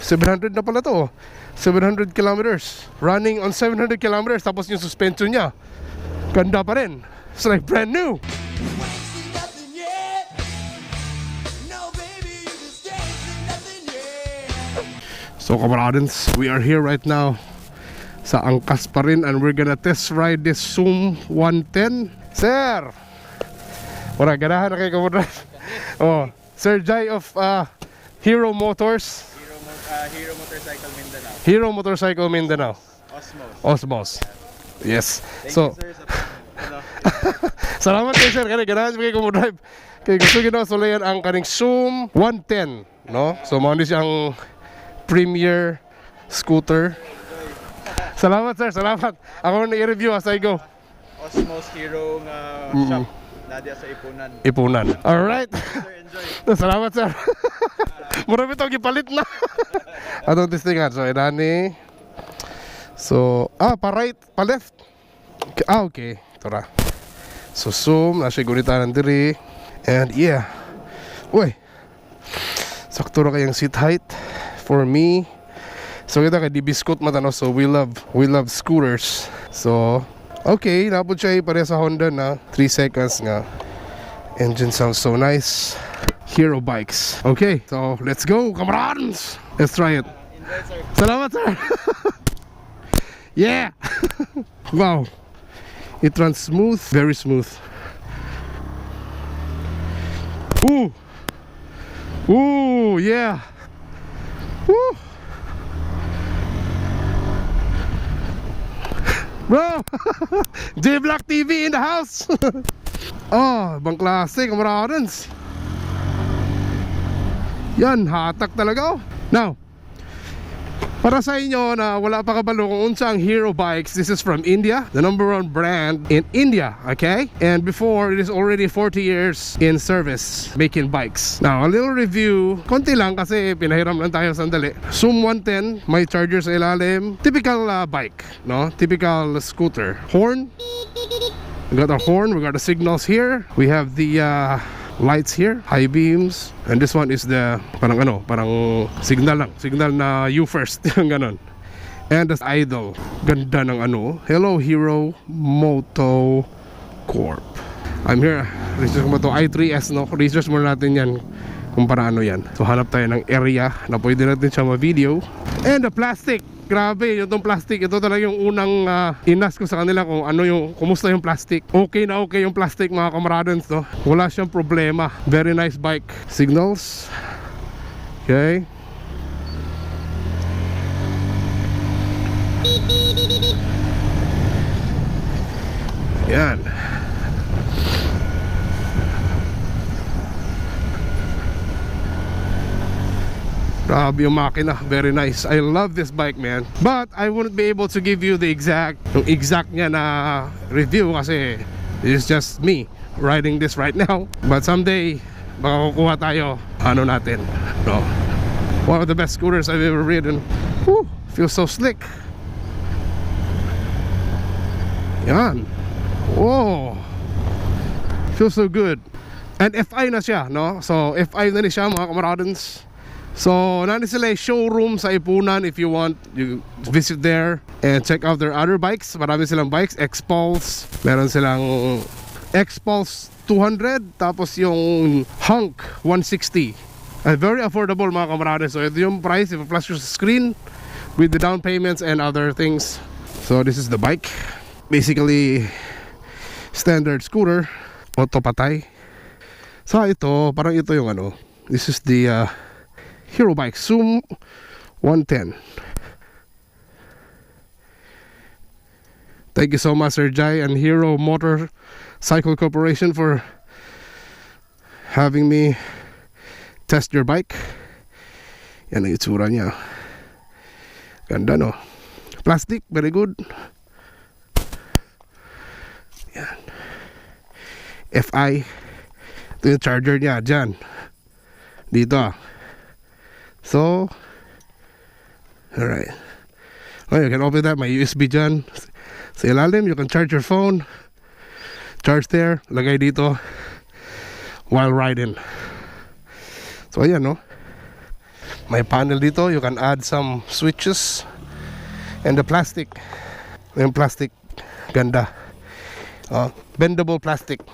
700 na pala to. 700 kilometers. Running on 700 kilometers. Tapos yung suspension niya, ganda pa rin. It's like brand new. So kamaradens, we are here right now sa Angkas pa rin, and we're gonna test ride this Zoom 110. Sir! Wala, ganahan na kayo kamarad. Oh, Sir Jai of Hero Motors. Hero Motorcycle Mindanao. Hero Motorcycle Mindanao. Osmos. Yes. Thank So, you, sir, sa salamat kayo sir, kaya ganahan kayo kumudrive. Kaya gusto ginawa sulayan ang kaning Zoom 110, no? So, maundi siyang premier scooter. Salamat sir, salamat. Ako na i-review as I go. Osmos Hero shop. Nadia sa Ipunan. Ipunan. Alright. Sir, enjoy. Salamat sir. Marami ito gipalit na. Atong testingan. So, inani. So, pa right, pa left. Okay. Tora. So, zoom. Nasa gunitan ng diri. And yeah. Uy. Sakto na kayang seat height for me. So, kita kay di biskot matano. So, we love scooters. So, okay. Napod siya pareha sa Honda na 3 seconds nga. Engine sounds so nice. Hero bikes. Okay, so let's go, kamarads. Let's try it. Enjoy, sir. Salamat, sir. Yeah. Wow. It runs smooth, very smooth. Ooh. Ooh, yeah. Woo. Bro. J Black TV in the house. Oh, ibang klase, kamarads. Yan, hatak talaga. Now, para sa inyo na wala pa kabalo kung unsa ang Hero Bikes, this is from India, the #1 brand in India, okay? And before, it is already 40 years in service making bikes. Now, a little review, konti lang kasi pinahiram lang tayo sandali. Zoom 110, may charger sa ilalim. Typical bike, no? Typical scooter. Horn. We got a horn, we got the signals here. We have the lights here, high beams, and this one is the parang signal lang, signal na you first. Yung ganon. And the idle, ganda ng Hello Hero Moto Corp. I'm here, research mo to i3S, no? Research mo natin yan kung para yan. So hanap tayo ng area na pwede natin siya ma-video. And the plastic, grabe, yung plastic, ito talaga yung unang inas ko sa kanila kung kumusta yung plastic. Okay na okay yung plastic, mga kamaradens, no? Wala siyang problema. Very nice bike. Signals. Okay. Yan. Grabe yung makina, very nice. I love this bike, man. But I wouldn't be able to give you the exact niya na review kasi it's just me riding this right now. But someday, baka kukuha tayo, natin, no? One of the best scooters I've ever ridden. Woo, feels so slick. Yan. Whoa. Feels so good. And FI na siya, no? So, FI na siya, mga kamaradens. So, nandun sila yung showroom sa Ipunan. If you want, you visit there and check out their other bikes. Marami silang bikes, X-Pulse. Meron silang X-Pulse 200. Tapos yung Hunk 160. Very affordable, mga kamarades. So, ito yung price. If you flash your screen with the down payments and other things. So, this is the bike. Basically, standard scooter. Auto patay. So, ito, parang ito yung This is the Hero Bike Zoom 110. Thank you so much, Sir Jai and Hero Motorcycle Corporation, for having me test your bike. Yan ang itsura niya. Ganda, no? Plastic, very good. Yan. FI. Ito yung charger niya, dyan. Dito. So, alright. Oh, you can open that. May USB dyan. Sa ilalim, you can charge your phone. Charge there. Lagay dito. While riding. So, ayan, no? May panel dito, you can add some switches. And the plastic, yung plastic, ganda. Bendable plastic.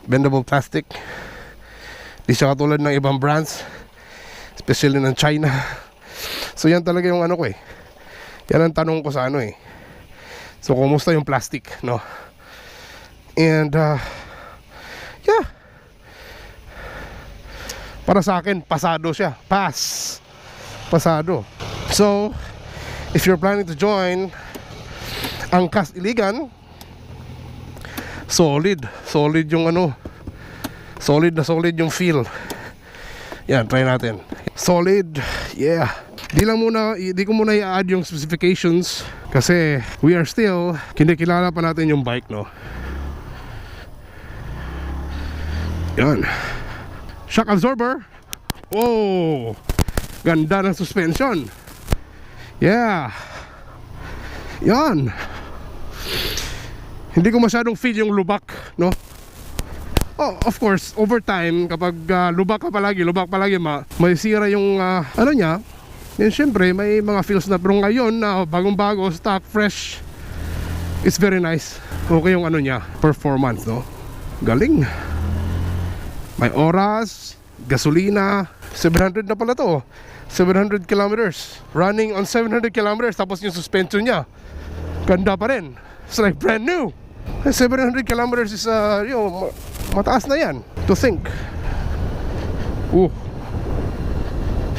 Bendable plastic. Di siya katulad ng ibang brands, especially ng China. So yan talaga yung ano ko eh. Yan ang tanong ko sa ano eh. So kumusta yung plastic, no? And yeah, para sa akin pasado siya. Pasado. So if you're planning to join Angkas Iligan, solid yung ano, solid yung feel. Yan, try natin. Solid, yeah. Di ko muna i-add yung specifications kasi we are still, kinikilala pa natin yung bike, no? Yan. Shock absorber. Oh, ganda ng suspension. Yeah. Yan. Hindi ko masyadong feel yung lubak, no? Oh, of course, over time, kapag lubak palagi, may sira yung ano niya. Then syempre, may mga feels na. Pero ngayon, bagong-bago, stock, fresh, it's very nice. Okay yung ano niya, performance, no? Galing. May oras, gasolina, 700 na pala to. 700 kilometers. Running on 700 kilometers, tapos yung suspension niya, ganda pa rin. It's like brand new. 700 kilometers is, mataas na yan. To think. Ooh.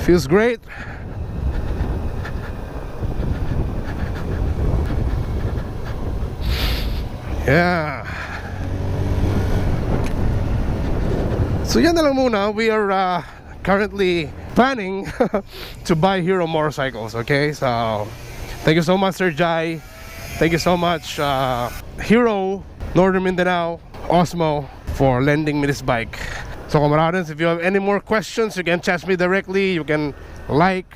Feels great. Yeah. So yan na lang muna. We are currently planning to buy Hero motorcycles. Okay, so thank you so much, Sir Jai. Thank you so much, Hero, Northern Mindanao, Osmo, for lending me this bike. So kamarads, if you have any more questions, you can chat me directly. You can like,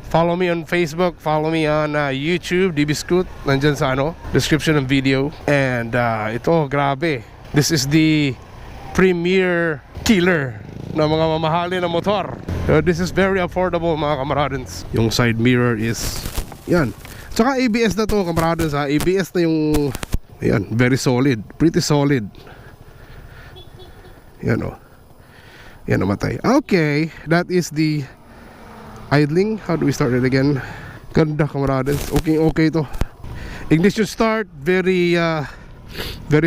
follow me on Facebook, follow me on YouTube, DB Scoot, nandyan sa description ng video. And ito, grabe. This is the premier killer na mga mamahali na motor. This is very affordable, mga kamarads. Yung side mirror is, yan. Tsaka ABS na to, kamaradas ha. ABS na yung, ayan, very solid, pretty solid. Yan o. Yan, namatay. Okay, that is the idling. How do we start it again? Ganda, kamaradas. Okay to. Ignition start, very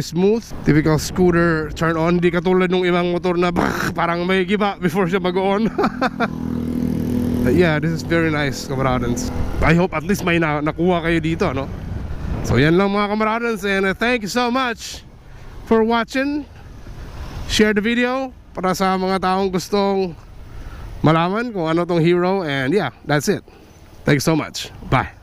smooth. Typical scooter turn on. Di katulad nung ibang motor na parang may giba before siya mag-on. Yeah, this is very nice, kamaradans. I hope at least may nakuha kayo dito, no? So yan lang, mga kamaradans. And thank you so much for watching. Share the video para sa mga taong gustong malaman kung ano tong Hero. And yeah, that's it. Thank you so much. Bye.